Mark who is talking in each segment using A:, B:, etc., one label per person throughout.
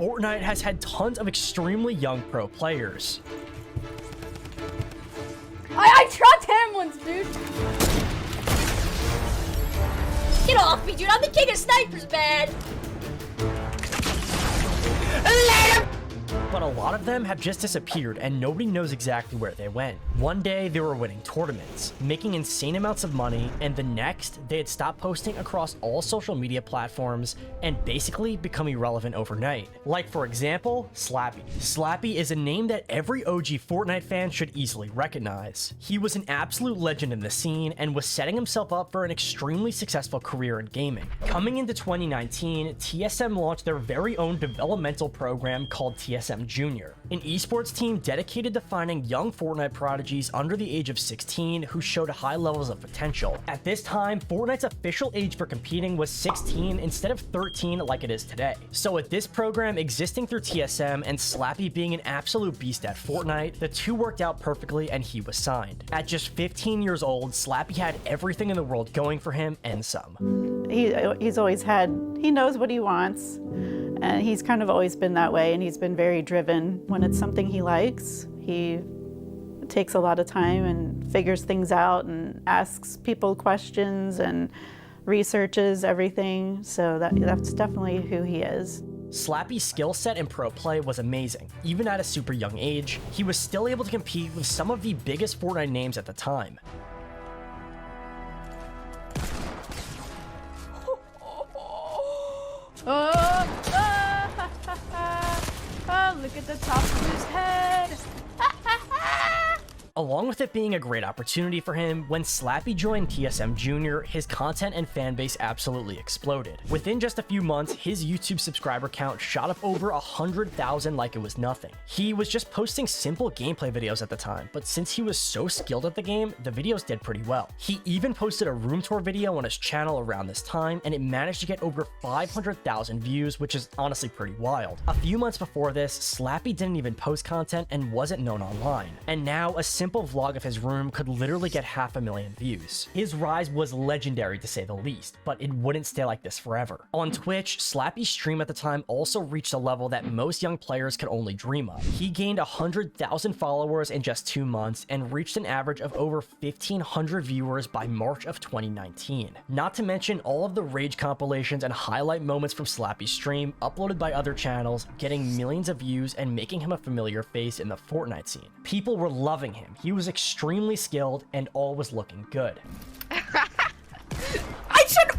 A: Fortnite has had tons of extremely young pro players.
B: I trust Hamlin's, dude. Get off me, dude. I'm the king of snipers, man. Let him.
A: But a lot of them have just disappeared and nobody knows exactly where they went. One day they were winning tournaments, making insane amounts of money, and the next they had stopped posting across all social media platforms and basically become irrelevant overnight. Like for example, Slappie. Slappie is a name that every OG Fortnite fan should easily recognize. He was an absolute legend in the scene and was setting himself up for an extremely successful career in gaming. Coming into 2019, TSM launched their very own developmental program called TSM Junior, an esports team dedicated to finding young Fortnite prodigies under the age of 16 who showed high levels of potential. At this time, Fortnite's official age for competing was 16 instead of 13 like it is today. So with this program existing through TSM and Slappie being an absolute beast at Fortnite, the two worked out perfectly and he was signed. At just 15 years old, Slappie had everything in the world going for him and some.
C: He's always he knows what he wants. And he's kind of always been that way, and he's been very driven. When it's something he likes, he takes a lot of time and figures things out and asks people questions and researches everything. So that's definitely who he is.
A: Slappie's skill set in pro play was amazing. Even at a super young age, he was still able to compete with some of the biggest Fortnite names at the time.
B: Oh, look at the top of his head.
A: Along with it being a great opportunity for him, when Slappie joined TSM Junior, his content and fanbase absolutely exploded. Within just a few months, his YouTube subscriber count shot up over 100,000 like it was nothing. He was just posting simple gameplay videos at the time, but since he was so skilled at the game, the videos did pretty well. He even posted a room tour video on his channel around this time, and it managed to get over 500,000 views, which is honestly pretty wild. A few months before this, Slappie didn't even post content and wasn't known online. And now, a simple vlog of his room could literally get 500,000 views. His rise was legendary to say the least, but it wouldn't stay like this forever. On Twitch, Slappie's stream at the time also reached a level that most young players could only dream of. He gained 100,000 followers in just 2 months and reached an average of over 1,500 viewers by March of 2019. Not to mention all of the rage compilations and highlight moments from Slappie's stream uploaded by other channels, getting millions of views and making him a familiar face in the Fortnite scene. People were loving him. He was extremely skilled and all was looking good.
B: I should.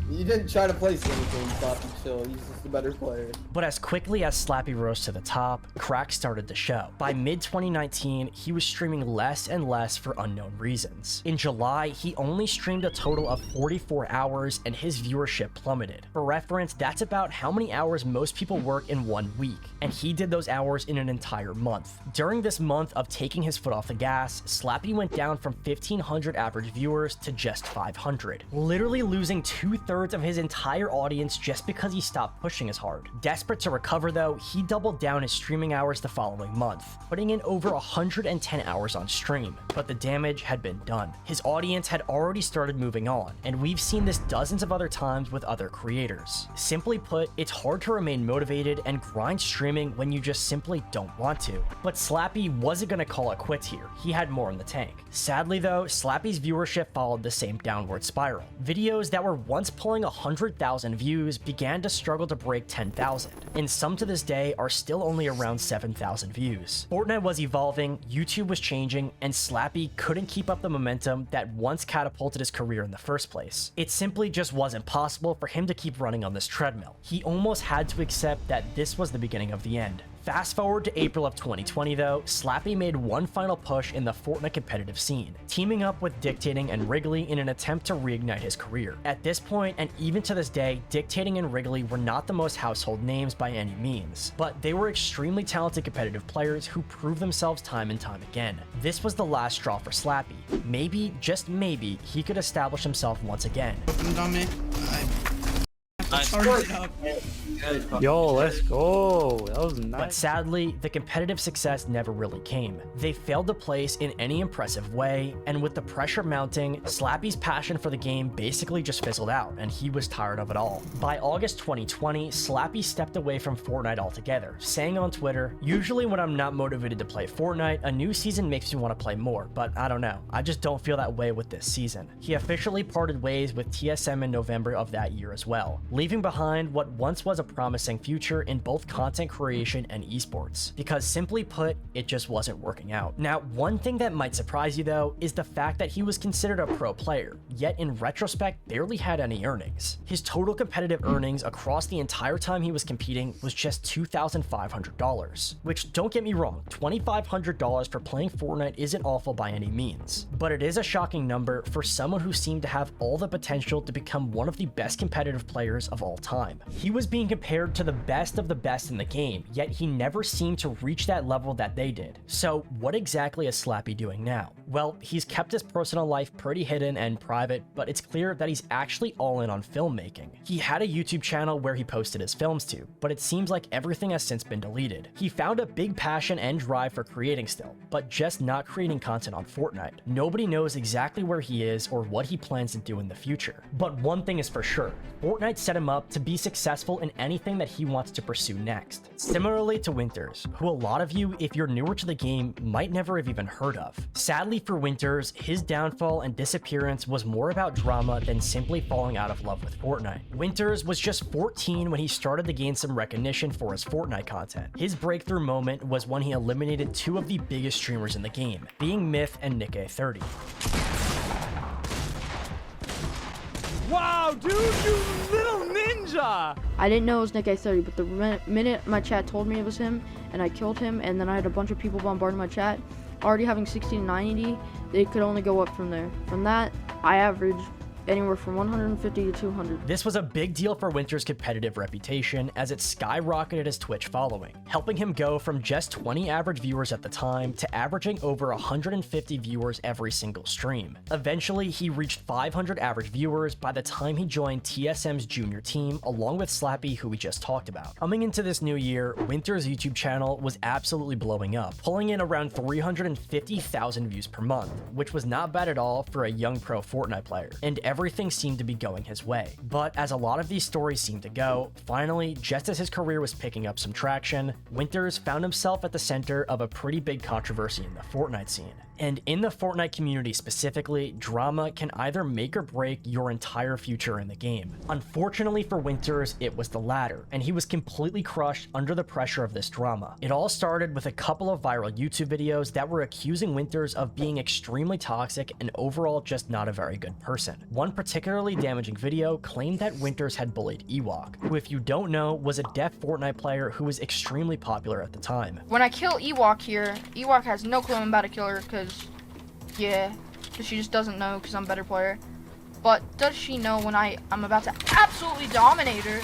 D: You didn't try to place anything, Slappie, chill. He's just a better player.
A: But as quickly as Slappie rose to the top, cracks started to show. By mid-2019, he was streaming less and less for unknown reasons. In July, he only streamed a total of 44 hours and his viewership plummeted. For reference, that's about how many hours most people work in 1 week, and he did those hours in an entire month. During this month of taking his foot off the gas, Slappie went down from 1,500 average viewers to just 500, literally losing 2/3 of his entire audience just because he stopped pushing as hard. Desperate to recover though, he doubled down his streaming hours the following month, putting in over 110 hours on stream, but the damage had been done. His audience had already started moving on, and we've seen this dozens of other times with other creators. Simply put, it's hard to remain motivated and grind streaming when you just simply don't want to. But Slappie wasn't gonna call it quits here. He had more in the tank. Sadly though, Slappie's viewership followed the same downward spiral. Videos that were once pulling 100,000 views began to struggle to break 10,000, and some to this day are still only around 7,000 views. Fortnite was evolving, YouTube was changing, and Slappie couldn't keep up the momentum that once catapulted his career in the first place. It simply just wasn't possible for him to keep running on this treadmill. He almost had to accept that this was the beginning of the end. Fast forward to April of 2020 though, Slappie made one final push in the Fortnite competitive scene, teaming up with Dictating and Wrigley in an attempt to reignite his career. At this point, and even to this day, Dictating and Wrigley were not the most household names by any means, but they were extremely talented competitive players who proved themselves time and time again. This was the last straw for Slappie. Maybe, just maybe, he could establish himself once again.
E: Nice.
D: Good.
F: Yo, let's go. That was
A: But
F: nice.
A: sadly, the competitive success never really came. They failed to place in any impressive way, and with the pressure mounting, Slappie's passion for the game basically just fizzled out, and he was tired of it all. By August 2020, Slappie stepped away from Fortnite altogether, saying on Twitter, "Usually when I'm not motivated to play Fortnite, a new season makes me want to play more, but I don't know, I just don't feel that way with this season." He officially parted ways with TSM in November of that year as well, leaving behind what once was a promising future in both content creation and esports, because simply put, it just wasn't working out. Now, one thing that might surprise you though is the fact that he was considered a pro player, yet in retrospect barely had any earnings. His total competitive earnings across the entire time he was competing was just $2,500, which, don't get me wrong, $2,500 for playing Fortnite isn't awful by any means, but it is a shocking number for someone who seemed to have all the potential to become one of the best competitive players of all time. He was being compared to the best of the best in the game, yet he never seemed to reach that level that they did. So what exactly is Slappie doing now? Well, he's kept his personal life pretty hidden and private, but it's clear that he's actually all in on filmmaking. He had a YouTube channel where he posted his films to, but it seems like everything has since been deleted. He found a big passion and drive for creating still, but just not creating content on Fortnite. Nobody knows exactly where he is or what he plans to do in the future. But one thing is for sure, Fortnite set him up to be successful in anything that he wants to pursue next. Similarly to Wintrrz, who a lot of you, if you're newer to the game, might never have even heard of. Sadly for Wintrrz, his downfall and disappearance was more about drama than simply falling out of love with Fortnite. Wintrrz was just 14 when he started to gain some recognition for his Fortnite content. His breakthrough moment was when he eliminated two of the biggest streamers in the game, being Myth and Nick30.
G: Wow, dude, you little ninja!
H: I didn't know it was Nick A30, but the minute my chat told me it was him, and I killed him, and then I had a bunch of people bombarding my chat, already having 60 to 90, they could only go up from there. From that, I averaged anywhere from 150 to 200.
A: This was a big deal for Wintrrz's competitive reputation as it skyrocketed his Twitch following, helping him go from just 20 average viewers at the time to averaging over 150 viewers every single stream. Eventually, he reached 500 average viewers by the time he joined TSM's junior team along with Slappie, who we just talked about. Coming into this new year, Wintrrz's YouTube channel was absolutely blowing up, pulling in around 350,000 views per month, which was not bad at all for a young pro Fortnite player, and everything seemed to be going his way. But as a lot of these stories seem to go, finally, just as his career was picking up some traction, Wintrrz found himself at the center of a pretty big controversy in the Fortnite scene. And in the Fortnite community specifically, drama can either make or break your entire future in the game. Unfortunately for Wintrrz, it was the latter, and he was completely crushed under the pressure of this drama. It all started with a couple of viral YouTube videos that were accusing Wintrrz of being extremely toxic and overall just not a very good person. One particularly damaging video claimed that Wintrrz had bullied Ewok, who, if you don't know, was a deaf Fortnite player who was extremely popular at the time.
I: When I kill Ewok here, Ewok has no clue I'm about to kill her because she just doesn't know because I'm a better player. But does she know when I'm about to absolutely dominate her?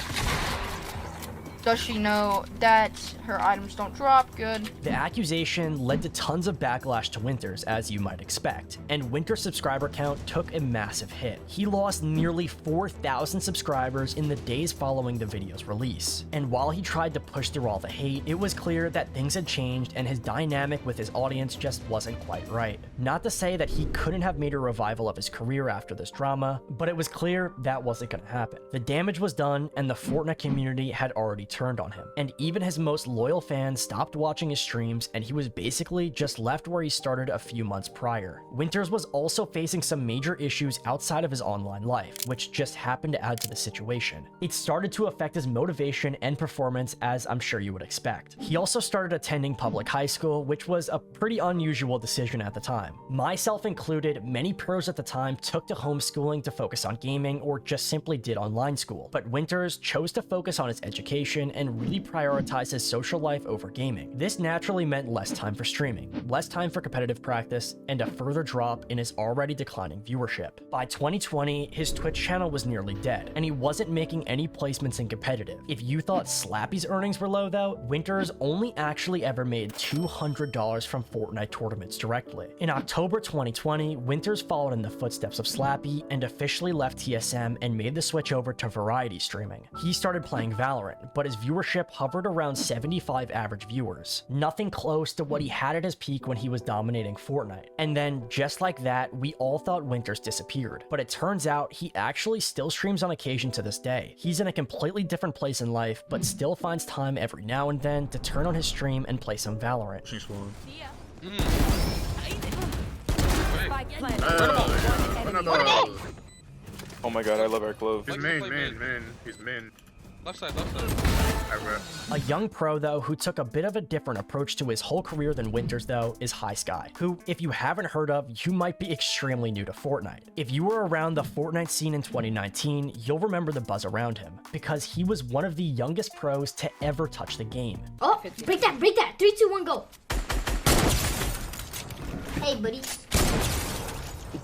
I: Does she know that her items don't drop? Good.
A: The accusation led to tons of backlash to Wintrrz, as you might expect, and Wintrrz's subscriber count took a massive hit. He lost nearly 4,000 subscribers in the days following the video's release. And while he tried to push through all the hate, it was clear that things had changed and his dynamic with his audience just wasn't quite right. Not to say that he couldn't have made a revival of his career after this drama, but it was clear that wasn't going to happen. The damage was done, and the Fortnite community had already turned on him, and even his most loyal fans stopped watching his streams, and he was basically just left where he started a few months prior. Wintrrz was also facing some major issues outside of his online life, which just happened to add to the situation. It started to affect his motivation and performance, as I'm sure you would expect. He also started attending public high school, which was a pretty unusual decision at the time. Myself included, many pros at the time took to homeschooling to focus on gaming or just simply did online school, but Wintrrz chose to focus on his education education and really prioritized his social life over gaming. This naturally meant less time for streaming, less time for competitive practice, and a further drop in his already declining viewership. By 2020, his Twitch channel was nearly dead, and he wasn't making any placements in competitive. If you thought Slappie's earnings were low though, Wintrrz only actually ever made $200 from Fortnite tournaments directly. In October 2020, Wintrrz followed in the footsteps of Slappie and officially left TSM and made the switch over to variety streaming. He started playing Valorant, but his viewership hovered around 75 average viewers, nothing close to what he had at his peak when he was dominating Fortnite. And then, just like that, we all thought Wintrrz disappeared, but it turns out he actually still streams on occasion to this day. He's in a completely different place in life, but still finds time every now and then to turn on his stream and play some Valorant.
E: Oh my god, I love our glove.
F: He's main. He's main.
E: Left side, left side.
A: A young pro, though, who took a bit of a different approach to his whole career than Wintrrz, though, is HiSky, who, if you haven't heard of, you might be extremely new to Fortnite. If you were around the Fortnite scene in 2019, you'll remember the buzz around him, because he was one of the youngest pros to ever touch the game.
J: Oh, break that, 3, 2, 1, go. Hey, buddy.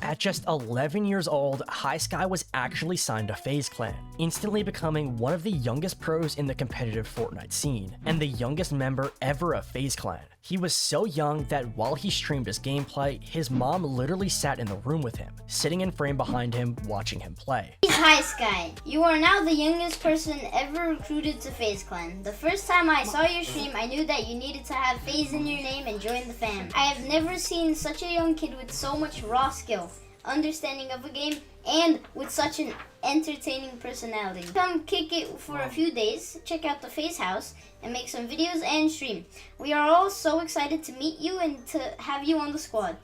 A: At just 11 years old, HiSky was actually signed to FaZe Clan, instantly becoming one of the youngest pros in the competitive Fortnite scene, and the youngest member ever of FaZe Clan. He was so young that while he streamed his gameplay, his mom literally sat in the room with him, sitting in frame behind him, watching him play.
J: HiSky, you are now the youngest person ever recruited to FaZe Clan. The first time I saw your stream, I knew that you needed to have FaZe in your name and join the fam. I have never seen such a young kid with so much raw skill, understanding of a game, and with such an entertaining personality. Come kick it for a few days, check out the FaZe house, and make some videos and stream. We are all so excited to meet you and to have you on the squad.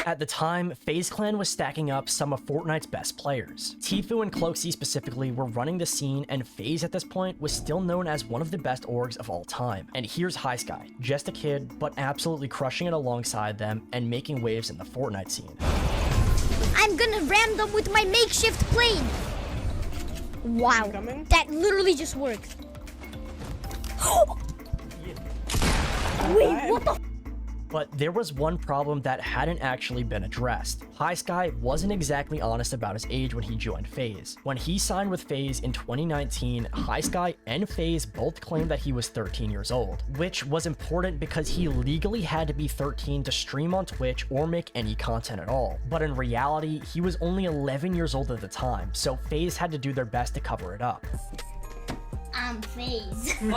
A: At the time, FaZe Clan was stacking up some of Fortnite's best players. Tfue and Cloakzy specifically were running the scene, and FaZe at this point was still known as one of the best orgs of all time. And here's HiSky, just a kid, but absolutely crushing it alongside them and making waves in the Fortnite scene.
J: I'm gonna ram them with my makeshift plane. Wow, that literally just worked. Wait, what the?
A: But there was one problem that hadn't actually been addressed. HiSky wasn't exactly honest about his age when he joined FaZe. When he signed with FaZe in 2019, HiSky and FaZe both claimed that he was 13 years old, which was important because he legally had to be 13 to stream on Twitch or make any content at all. But in reality, he was only 11 years old at the time, so FaZe had to do their best to cover it up.
J: I'm FaZe.
A: For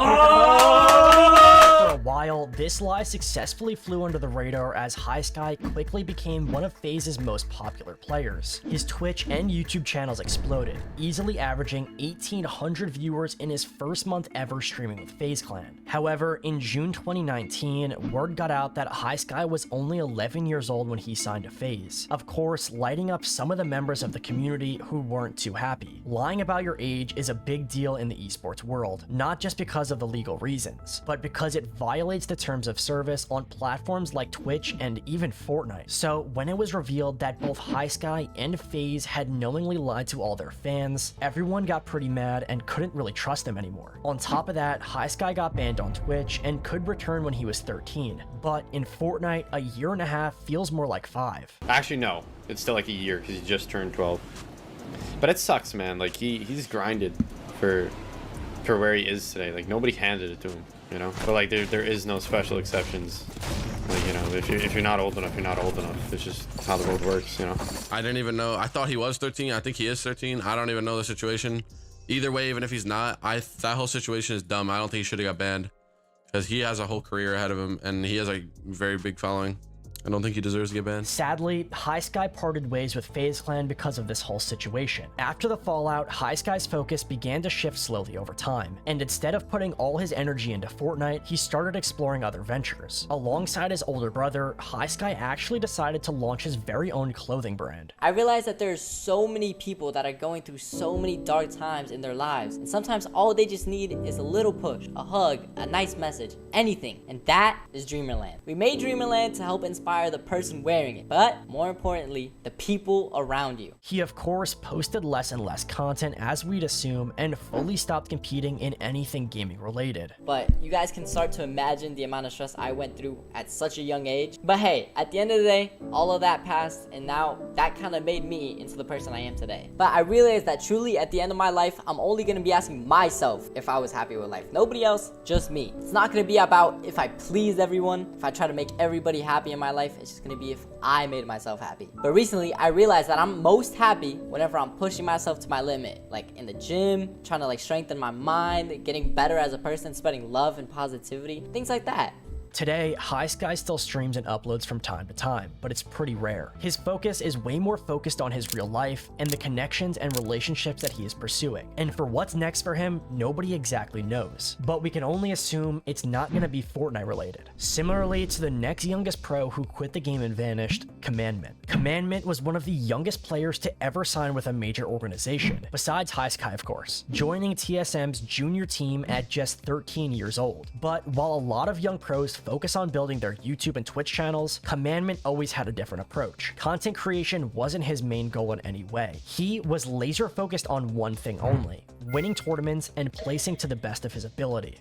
A: a while, this lie successfully flew under the radar as HiSky quickly became one of FaZe's most popular players. His Twitch and YouTube channels exploded, easily averaging 1,800 viewers in his first month ever streaming with FaZe Clan. However, in June 2019, word got out that HiSky was only 11 years old when he signed to FaZe, of course lighting up some of the members of the community who weren't too happy. Lying about your age is a big deal in the esports world, not just because of the legal reasons, but because it violates the terms of service on platforms like Twitch and even Fortnite. So when it was revealed that both HiSky and FaZe had knowingly lied to all their fans, everyone got pretty mad and couldn't really trust them anymore. On top of that, HiSky got banned on Twitch and could return when he was 13, but in Fortnite, a year and a half feels more like 5.
K: Actually, no, it's still like a year because he just turned 12. But it sucks, man. Like he's grinded for where he is today. Like nobody handed it to him, you know. But like there is no special exceptions. Like, you know, if you're not old enough, you're not old enough. It's just how the world works, you know.
L: I didn't even know. I thought he was 13. I think he is 13. I don't even know the situation. Either way, even if he's not, that whole situation is dumb. I don't think he should have got banned because he has a whole career ahead of him and he has a very big following. I don't think he deserves to get banned.
A: Sadly, HiSky parted ways with FaZe Clan because of this whole situation. After the fallout, HiSky's focus began to shift slowly over time, and instead of putting all his energy into Fortnite, he started exploring other ventures. Alongside his older brother, HiSky actually decided to launch his very own clothing brand.
M: I realized that there's so many people that are going through so many dark times in their lives, and sometimes all they just need is a little push, a hug, a nice message, anything, and that is Dreamerland. We made Dreamerland to help inspire admire the person wearing it, but more importantly, the people around you.
A: He of course posted less and less content as we'd assume and fully stopped competing in anything gaming related.
M: But you guys can start to imagine the amount of stress I went through at such a young age. But hey, at the end of the day, all of that passed, and now that kind of made me into the person I am today. But I realized that truly at the end of my life, I'm only going to be asking myself if I was happy with life. Nobody else, just me. It's not going to be about if I pleased everyone, if I try to make everybody happy in my life. It's just going to be if I made myself happy. But recently, I realized that I'm most happy whenever I'm pushing myself to my limit, like in the gym, trying to like strengthen my mind, getting better as a person, spreading love and positivity, things like that.
A: Today, High Sky still streams and uploads from time to time, but it's pretty rare. His focus is way more focused on his real life and the connections and relationships that he is pursuing. And for what's next for him, nobody exactly knows. But we can only assume it's not going to be Fortnite related. Similarly to the next youngest pro who quit the game and vanished, Commandment. Commandment was one of the youngest players to ever sign with a major organization, besides High Sky of course, joining TSM's junior team at just 13 years old. But while a lot of young pros focus on building their YouTube and Twitch channels, Commandment always had a different approach. Content creation wasn't his main goal in any way. He was laser focused on one thing only: winning tournaments and placing to the best of his ability.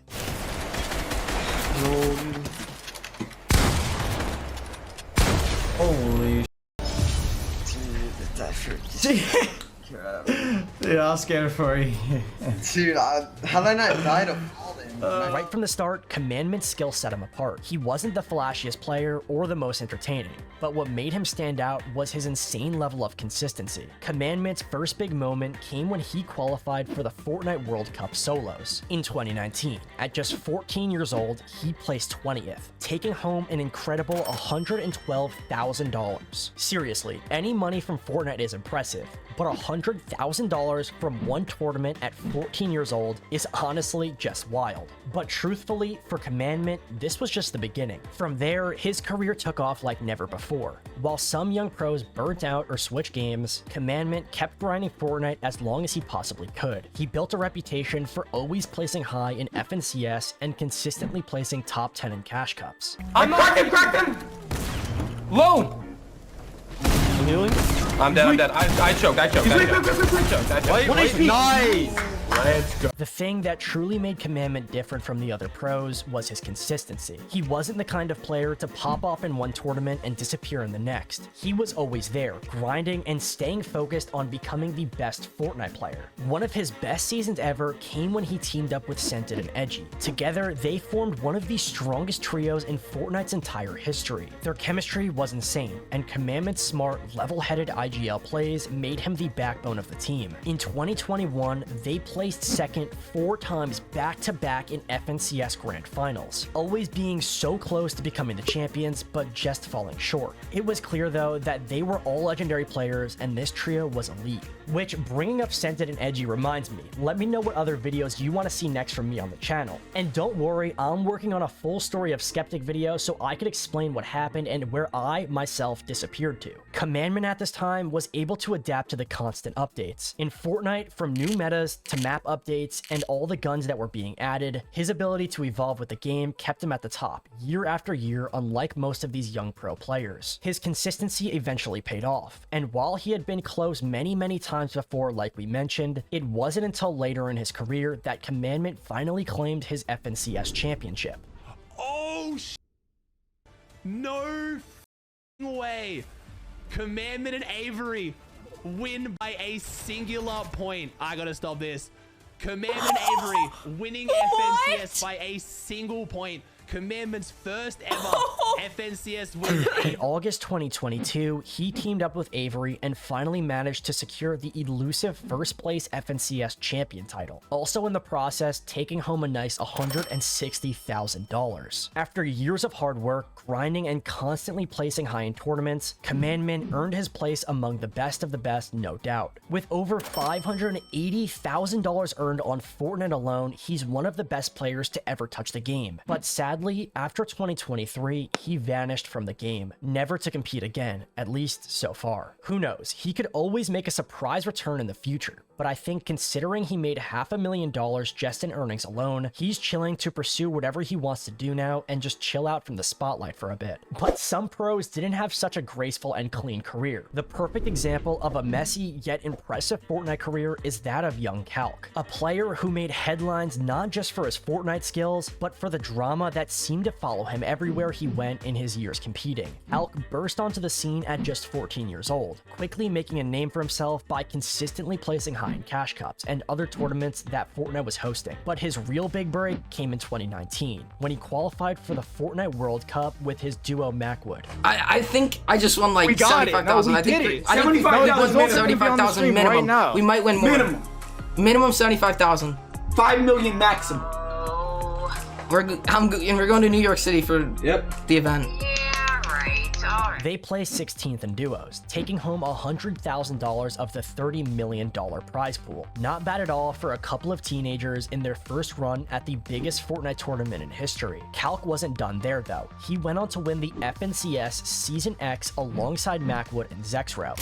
F: Holy Dude, I'll scan it for you.
D: Dude, how did I not die to fall then?
A: Right from the start, Commandment's skill set him apart. He wasn't the flashiest player or the most entertaining, but what made him stand out was his insane level of consistency. Commandment's first big moment came when he qualified for the Fortnite World Cup solos in 2019. At just 14 years old, he placed 20th, taking home an incredible $112,000. Seriously, any money from Fortnite is impressive, but $100,000 from one tournament at 14 years old is honestly just wild. But truthfully, for Commandment, this was just the beginning. From there, his career took off like never before. While some young pros burnt out or switched games, Commandment kept grinding Fortnite as long as he possibly could. He built a reputation for always placing high in FNCS and consistently placing top 10 in cash cups.
G: I'm not cracked him! Low!
F: I'm healing.
G: I'm dead. I choked.
F: Nice! Let's go.
A: The thing that truly made Commandment different from the other pros was his consistency. He wasn't the kind of player to pop off in one tournament and disappear in the next. He was always there, grinding and staying focused on becoming the best Fortnite player. One of his best seasons ever came when he teamed up with Scented and Edgy. Together, they formed one of the strongest trios in Fortnite's entire history. Their chemistry was insane, and Commandment's smart, level-headed IGL plays made him the backbone of the team. In 2021, they placed second 4 times back-to-back in FNCS Grand Finals, always being so close to becoming the champions, but just falling short. It was clear though that they were all legendary players and this trio was elite. Which, bringing up Scented and Edgy reminds me, let me know what other videos you want to see next from me on the channel. And don't worry, I'm working on a full story of Sceptic video so I could explain what happened and where I, myself, disappeared to. Commandment at this time was able to adapt to the constant updates. In Fortnite, from new metas to map updates and all the guns that were being added, his ability to evolve with the game kept him at the top, year after year, unlike most of these young pro players. His consistency eventually paid off, and while he had been close many times before, like we mentioned, it wasn't until later in his career that Commandment finally claimed his FNCS championship.
G: Oh, no way. Commandment and Avery win by a singular point. I gotta stop this. Commandment Avery winning FNCS by a single point. Commandment's first ever FNCS win.
A: In August 2022, he teamed up with Avery and finally managed to secure the elusive first place FNCS champion title, also in the process taking home a nice $160,000. After years of hard work, grinding, and constantly placing high in tournaments, Commandment earned his place among the best of the best, no doubt. With over $580,000 earned on Fortnite alone, he's one of the best players to ever touch the game. But sadly, after 2023, he vanished from the game, never to compete again, at least so far. Who knows, he could always make a surprise return in the future, but I think considering he made $500,000 just in earnings alone, he's chilling to pursue whatever he wants to do now and just chill out from the spotlight for a bit. But some pros didn't have such a graceful and clean career. The perfect example of a messy yet impressive Fortnite career is that of young Calc, a player who made headlines not just for his Fortnite skills, but for the drama that seemed to follow him everywhere he went in his years competing. Calc burst onto the scene at just 14 years old, quickly making a name for himself by consistently placing high in cash cups and other tournaments that Fortnite was hosting. But his real big break came in 2019, when he qualified for the Fortnite World Cup with his duo Macwood.
N: I think I just won like 75,000.
F: No,
N: I think
F: did it.
N: I think we won 75,000 minimum.
F: Right now.
N: We might win more. Minimum 75,000.
D: 5 million maximum.
N: We're going to New York City for the event.
A: They placed 16th in duos, taking home $100,000 of the $30 million prize pool. Not bad at all for a couple of teenagers in their first run at the biggest Fortnite tournament in history. Calc wasn't done there though. He went on to win the FNCS Season X alongside Macwood and Zexrow.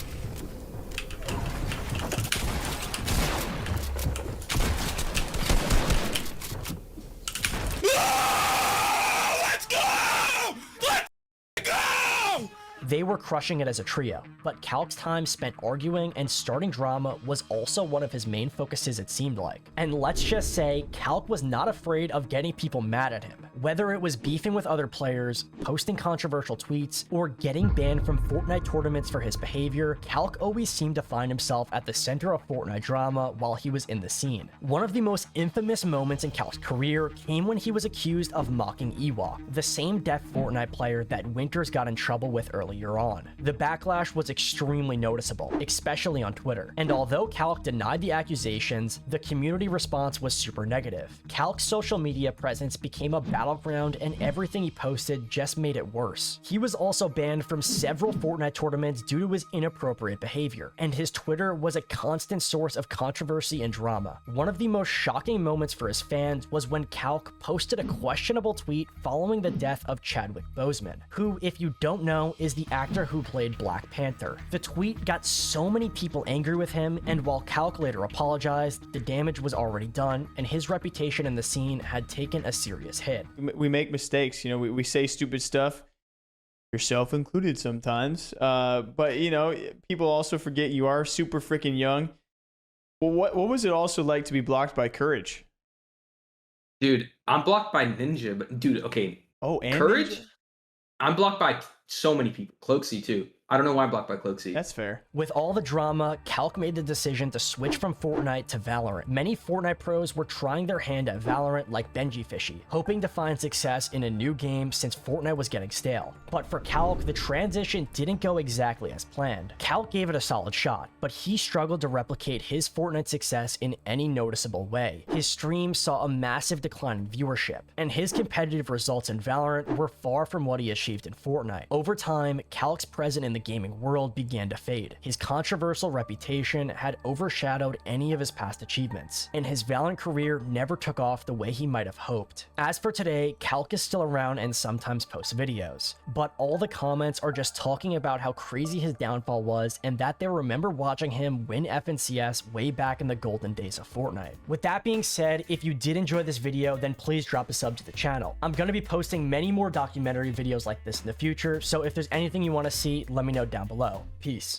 A: They were crushing it as a trio, but Calc's time spent arguing and starting drama was also one of his main focuses, it seemed like. And let's just say, Calc was not afraid of getting people mad at him. Whether it was beefing with other players, posting controversial tweets, or getting banned from Fortnite tournaments for his behavior, Calc always seemed to find himself at the center of Fortnite drama while he was in the scene. One of the most infamous moments in Calc's career came when he was accused of mocking Ewok, the same deaf Fortnite player that Wintrrz got in trouble with earlier on. The backlash was extremely noticeable, especially on Twitter, and although Calc denied the accusations, the community response was super negative. Calc's social media presence became a battleground and everything he posted just made it worse. He was also banned from several Fortnite tournaments due to his inappropriate behavior, and his Twitter was a constant source of controversy and drama. One of the most shocking moments for his fans was when Calc posted a questionable tweet following the death of Chadwick Boseman, who, if you don't know, is the actor who played Black Panther. The tweet got so many people angry with him, and while Calc later apologized, the damage was already done, and his reputation in the scene had taken a serious hit.
O: We make mistakes, you know, we say stupid stuff, yourself included sometimes, but you know, people also forget you are super freaking young. Well, what was it also like to be blocked by Courage?
P: Dude, I'm blocked by Ninja, but dude, okay.
O: Oh, and
P: Courage?
O: Ninja?
P: I'm blocked by so many people. Cloaksy too. I don't know why I'm blocked by Cloaksy.
O: That's fair.
A: With all the drama, Calc made the decision to switch from Fortnite to Valorant. Many Fortnite pros were trying their hand at Valorant like Benji Fishy, hoping to find success in a new game since Fortnite was getting stale. But for Calc, the transition didn't go exactly as planned. Calc gave it a solid shot, but he struggled to replicate his Fortnite success in any noticeable way. His stream saw a massive decline in viewership, and his competitive results in Valorant were far from what he achieved in Fortnite. Over time, Calc's presence in the gaming world began to fade. His controversial reputation had overshadowed any of his past achievements, and his Valorant career never took off the way he might have hoped. As for today, Calc is still around and sometimes posts videos, but all the comments are just talking about how crazy his downfall was and that they remember watching him win FNCS way back in the golden days of Fortnite. With that being said, if you did enjoy this video, then please drop a sub to the channel. I'm going to be posting many more documentary videos like this in the future, so if there's anything you want to see, let me know down below. Peace.